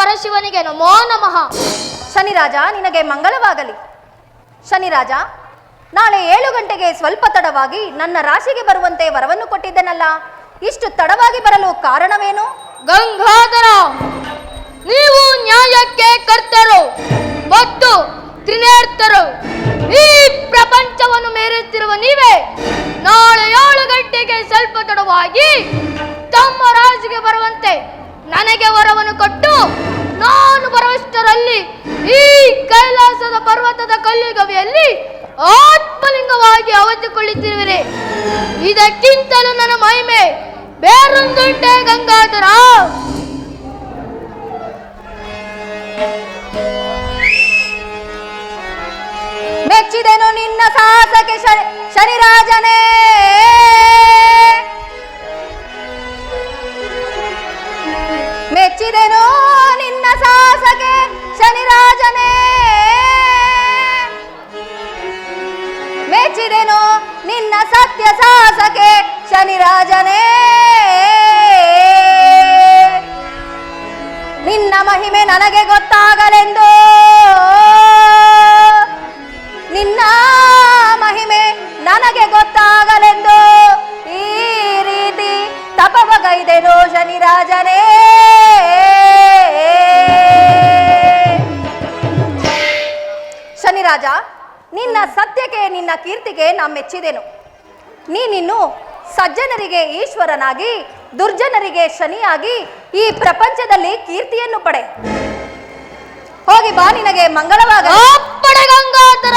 ಪರಶಿವನಿಗೆ ನಮೋ ನಮಃ. ಶನಿರಾಜ ನಿನಗೆ ಮಂಗಲವಾಗಲಿ. ಶನಿರಾಜ, ನಾಳೆ 7 ಗಂಟೆಗೆ ಸ್ವಲ್ಪ ತಡವಾಗಿ ನನ್ನ ರಾಶಿಗೆ ಬರುವಂತೆ ವರವನ್ನು ಕೊಟ್ಟಿದ್ದೆನಲ್ಲ, ಇಷ್ಟು ತಡವಾಗಿ ಬರಲು ಕಾರಣವೇನು? ಗಂಗಾಧರ, ನೀವು ನ್ಯಾಯಕ್ಕೆ ಕರ್ತರು ಮತ್ತು ತ್ರಿನೇರ್ತರು. ಈ ಪ್ರಪಂಚವನ್ನು ಮೇರುತ್ತಿರುವ ನೀವೇ ನಾಳೆ 7 ಗಂಟೆಗೆ ಸ್ವಲ್ಪ ತಡವಾಗಿ ತಮ್ಮ ರಾಜಿಗೆ ಬರುವಂತೆ ನನಗೆ ವರವನ್ನು ಕೊಟ್ಟು ನಾನು ಬರುವಷ್ಟರಲ್ಲಿ ಈ ಕೈಲಾಸದ ಪರ್ವತದ ಕಲ್ಲಿಗವಿಯಲ್ಲಿ ಆತ್ಮಲಿಂಗವಾಗಿ ಅವತಿಕೊಳ್ಳುತ್ತಿರುವಿರಿ. ಇದಕ್ಕಿಂತಲೂ ನನ್ನ ಮಹಿಮೆ ಬೇರೊಂದುಂಟೆ ಗಂಗಾಧರ? ಮೆಚ್ಚಿದೆನು ನಿನ್ನ ಸಾಹಸಕ್ಕೆ ಶನಿರಾಜನೇ. ಮೆಚ್ಚಿದೆನು ನಿನ್ನ ಸಾಹಸಕ್ಕೆ ಶನಿರಾಜನೇ. ಮೆಚ್ಚಿದೆನು ನಿನ್ನ ಸತ್ಯ ಸಾಹಸಕ್ಕೆ ಶನಿರಾಜನೇ. ನಿನ್ನ ಮಹಿಮೆ ನನಗೆ ಗೊತ್ತಾಗಲೆಂದು, ನಿನ್ನ ಮಹಿಮೆ ನನಗೆ ಗೊತ್ತಾಗಲೆಂದು ಈ ರೀತಿ ತಪವಗೈದೆನು ಶನಿರಾಜನೇ. ಶನಿರಾಜ, ನಿನ್ನ ಸತ್ಯಕ್ಕೆ ನಿನ್ನ ಕೀರ್ತಿಗೆ ನಾ ಮೆಚ್ಚಿದೆನು. ನೀನಿನ್ನು ಸಜ್ಜನರಿಗೆ ಈಶ್ವರನಾಗಿ ದುರ್ಜನರಿಗೆ ಶನಿಯಾಗಿ ಈ ಪ್ರಪಂಚದಲ್ಲಿ ಕೀರ್ತಿಯನ್ನು ಪಡೆ. ಹೋಗಿ ಬಾ, ನಿನಗೆ ಮಂಗಳವಾಗಲಿ. ಗಂಗಾಧರ